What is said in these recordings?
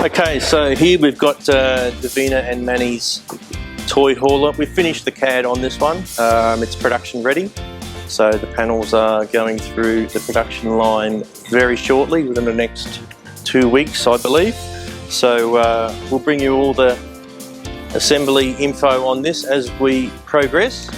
Okay, so here we've got Davina and Manni's toy hauler. We've finished the CAD on this one. It's production ready. So the panels are going through the production line very shortly, within the next 2 weeks, I believe. So we'll bring you all the assembly info on this as we progress.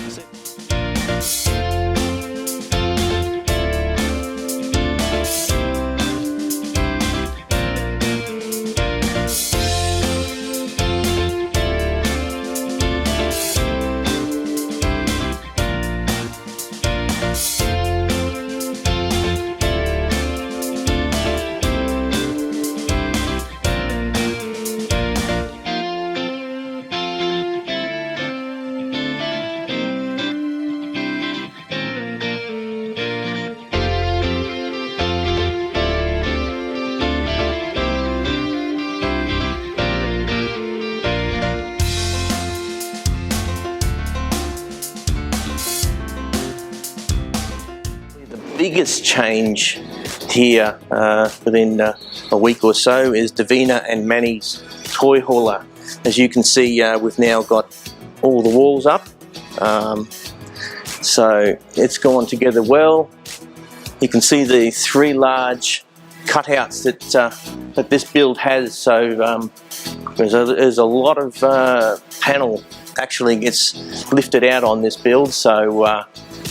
Biggest change here within a week or so is Davina and Manni's toy hauler. As you can see, we've now got all the walls up, so it's gone together well. You can see the 3 large cutouts that this build has, so there's a lot of panel actually gets lifted out on this build, so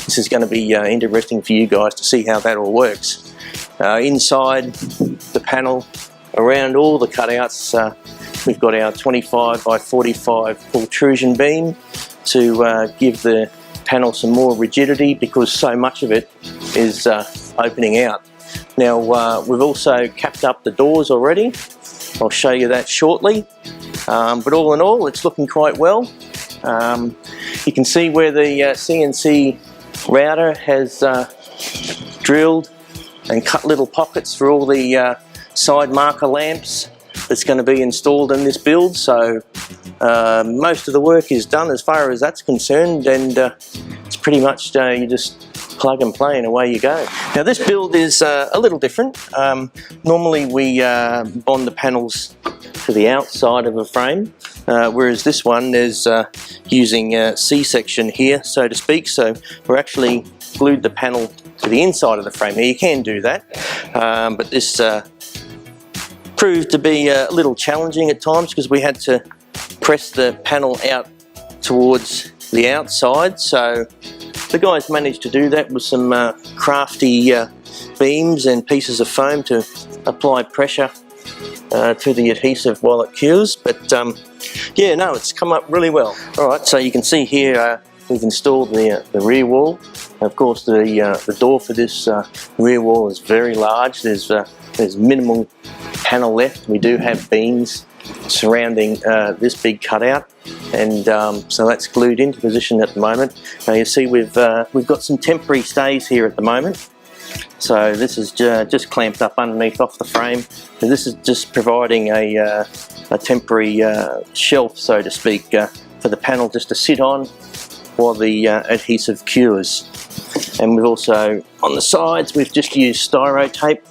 this is going to be interesting for you guys to see how that all works. Inside the panel, around all the cutouts, we've got our 25 by 45 pultrusion beam to give the panel some more rigidity, because so much of it is opening out. Now we've also capped up the doors already. I'll show you that shortly, but all in all it's looking quite well. You can see where the CNC router has drilled and cut little pockets for all the side marker lamps that's going to be installed in this build. So most of the work is done as far as that's concerned, and it's pretty much you just plug and play and away you go. Now this build is a little different. Normally we bond the panels to the outside of a frame, whereas this one is using C-section here, so to speak. So we're actually glued the panel to the inside of the frame here. You can do that, but this proved to be a little challenging at times, because we had to press the panel out towards the outside. So the guys managed to do that with some crafty beams and pieces of foam to apply pressure to the adhesive while it cures. But yeah, no, it's come up really well. Alright, so you can see here we've installed the rear wall. Of course the door for this rear wall is very large. There's minimal panel left. We do have beams surrounding this big cutout, and so that's glued into position at the moment. Now you see we've got some temporary stays here at the moment. So this is just clamped up underneath off the frame. So this is just providing a temporary shelf, so to speak, for the panel just to sit on while the adhesive cures. And we've also, on the sides, we've just used Styro tape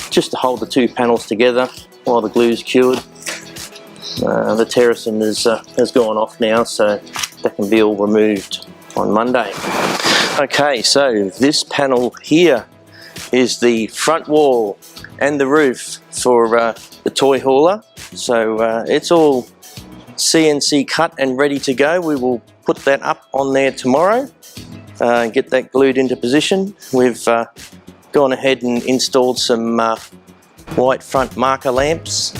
just to hold the 2 panels together while the glue's cured. The terracing has gone off now, so that can be all removed on Monday. Okay, so this panel here is the front wall and the roof for the toy hauler. So it's all CNC cut and ready to go. We will put that up on there tomorrow and get that glued into position. We've gone ahead and installed some white front marker lamps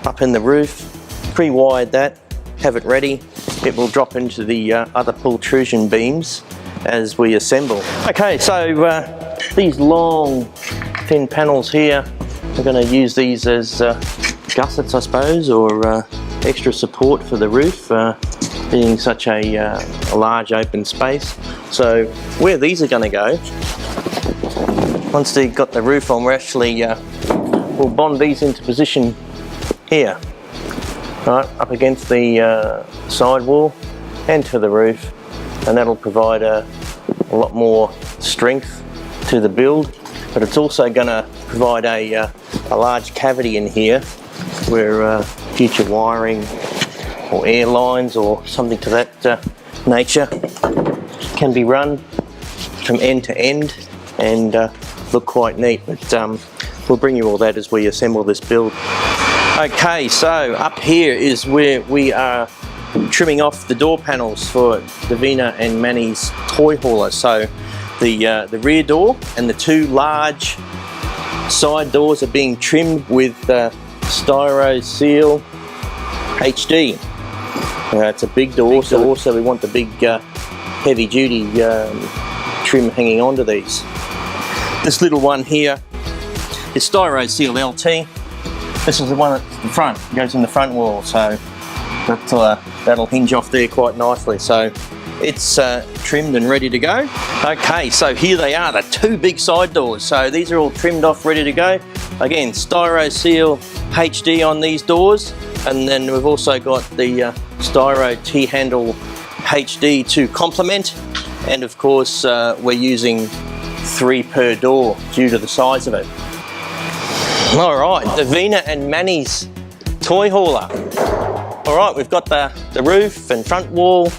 up in the roof, pre-wired that, have it ready. It will drop into the other pultrusion beams as we assemble. Okay, so these long thin panels here, we're going to use these as gussets, I suppose, or extra support for the roof, being such a large open space. So where these are going to go, once they've got the roof on, we're actually we'll bond these into position here, right up against the side wall and to the roof, and that'll provide a lot more strength to the build. But it's also going to provide a large cavity in here where future wiring or air lines or something to that nature can be run from end to end and look quite neat. But we'll bring you all that as we assemble this build. Okay, so up here is where we are trimming off the door panels for Davina and Manni's toy hauler. So the rear door and the two large side doors are being trimmed with StyroSEAL HD. It's a big door, so also we want the big heavy duty trim hanging onto these. This little one here is StyroSEAL LT. This is the one at the front, it goes in the front wall, so that'll hinge off there quite nicely. So it's trimmed and ready to go. Okay, so here they are, the two big side doors. So these are all trimmed off, ready to go. Again, StyroSEAL HD on these doors, and then we've also got the StyroT-HANDLE HD to complement, and of course we're using 3 per door due to the size of it. Alright, Davina and Manni's toy hauler. Alright, we've got the roof and front wall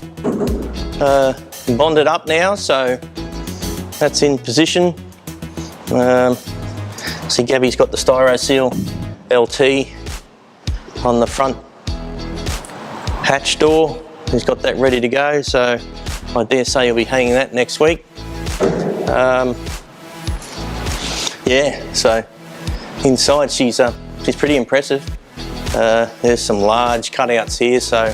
bonded up now, so that's in position. See, Gabby's got the StyroSEAL LT on the front hatch door. He's got that ready to go, so I dare say you'll be hanging that next week. Yeah, so inside she's pretty impressive. There's some large cutouts here, so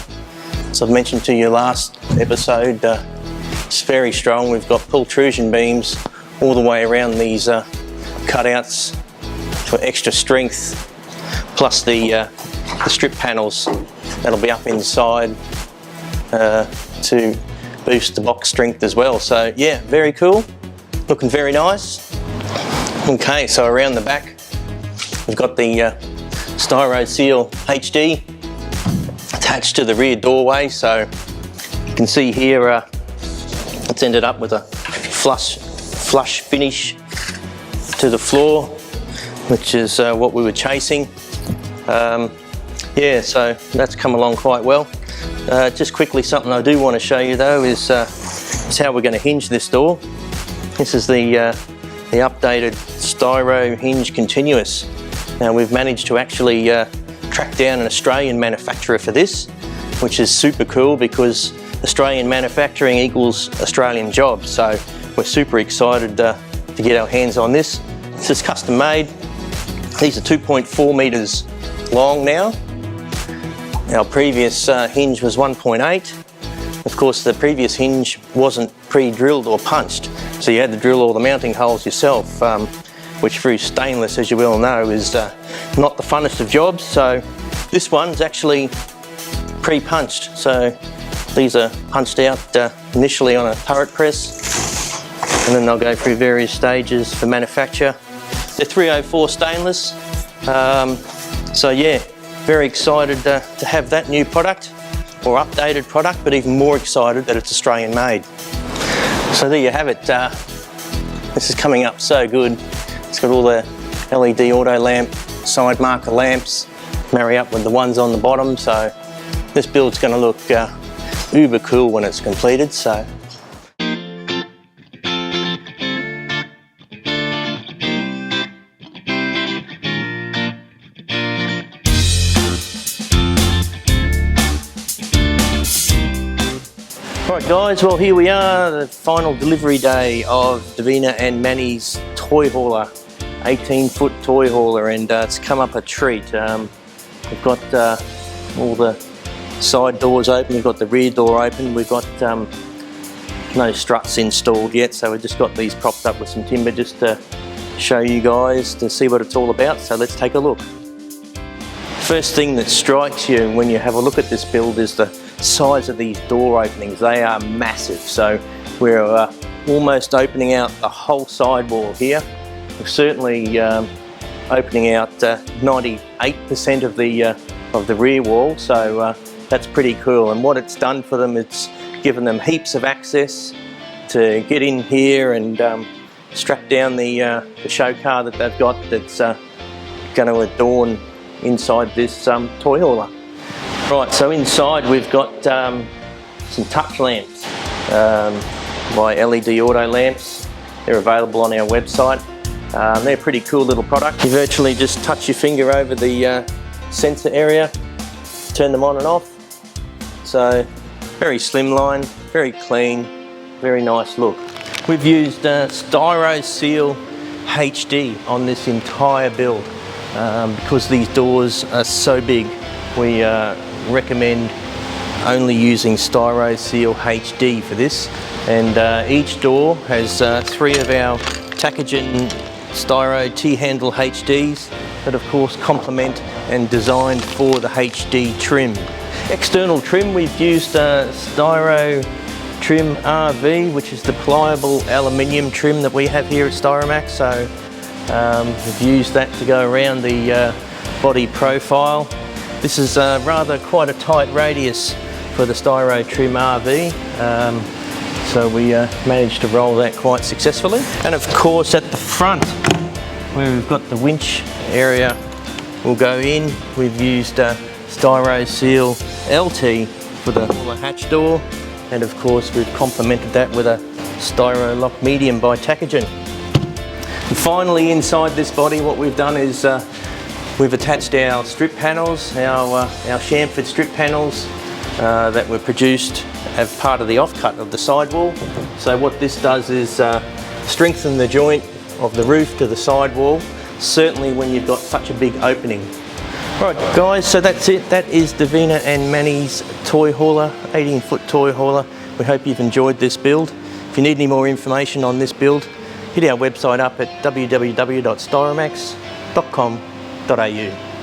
as I've mentioned to you last episode, it's very strong. We've got pultrusion beams all the way around these cutouts for extra strength, plus the strip panels that'll be up inside to boost the box strength as well. So yeah, very cool, looking very nice. Okay, so around the back we've got the StyroSEAL HD attached to the rear doorway. So you can see here it's ended up with a flush finish to the floor, which is what we were chasing. Yeah, so that's come along quite well. Just quickly, something I do want to show you though is how we're going to hinge this door. This is the updated Styro hinge continuous. Now we've managed to actually track down an Australian manufacturer for this, which is super cool because Australian manufacturing equals Australian jobs. So we're super excited to get our hands on this. This is custom made. These are 2.4 meters long now. Our previous hinge was 1.8. Of course, the previous hinge wasn't pre-drilled or punched, so you had to drill all the mounting holes yourself, which through stainless, as you well know, is not the funnest of jobs. So this one's actually pre-punched. So these are punched out initially on a turret press, and then they'll go through various stages for manufacture. They're 304 stainless. So yeah, very excited to have that new product, or updated product, but even more excited that it's Australian made. So there you have it. This is coming up so good. It's got all the LED Autolamp side marker lamps, marry up with the ones on the bottom. So this build's going to look uber cool when it's completed. So Alright guys, well here we are, the final delivery day of Davina and Manni's toy hauler, 18-foot toy hauler, and it's come up a treat. We've got all the side doors open, we've got the rear door open, we've got no struts installed yet, so we've just got these propped up with some timber just to show you guys to see what it's all about. So let's take a look. First thing that strikes you when you have a look at this build is the size of these door openings. They are massive, so we're almost opening out the whole sidewall here. We're certainly opening out 98% of the rear wall, so that's pretty cool. And what it's done for them, it's given them heaps of access to get in here and strap down the show car that they've got that's going to adorn inside this toy hauler. Right, so inside we've got some touch lamps by LED Autolamps. They're available on our website. They're a pretty cool little product. You virtually just touch your finger over the sensor area, turn them on and off. So very slimline, very clean, very nice look. We've used StyroSEAL HD on this entire build. Because these doors are so big, we recommend only using StyroSEAL HD for this. And each door has 3 of our Tacogen StyroT-HANDLE HDs that of course complement and designed for the HD trim. External trim, we've used StyroTRIM RV, which is the pliable aluminium trim that we have here at StyroMAX. So we've used that to go around the body profile. This is rather quite a tight radius for the StyroTRIM RV. So we managed to roll that quite successfully. And of course at the front, where we've got the winch area will go in, we've used StyroSEAL LT for the hatch door, and of course we've complemented that with a StyroLOCK medium by Tacogen. And finally inside this body what we've done is we've attached our strip panels, our chamfered strip panels that were produced as part of the offcut of the sidewall. So what this does is strengthen the joint of the roof to the sidewall, certainly when you've got such a big opening. Right guys, so that's it. That is Davina and Manni's toy hauler, 18-foot toy hauler. We hope you've enjoyed this build. If you need any more information on this build, hit our website up at www.styromax.com.au.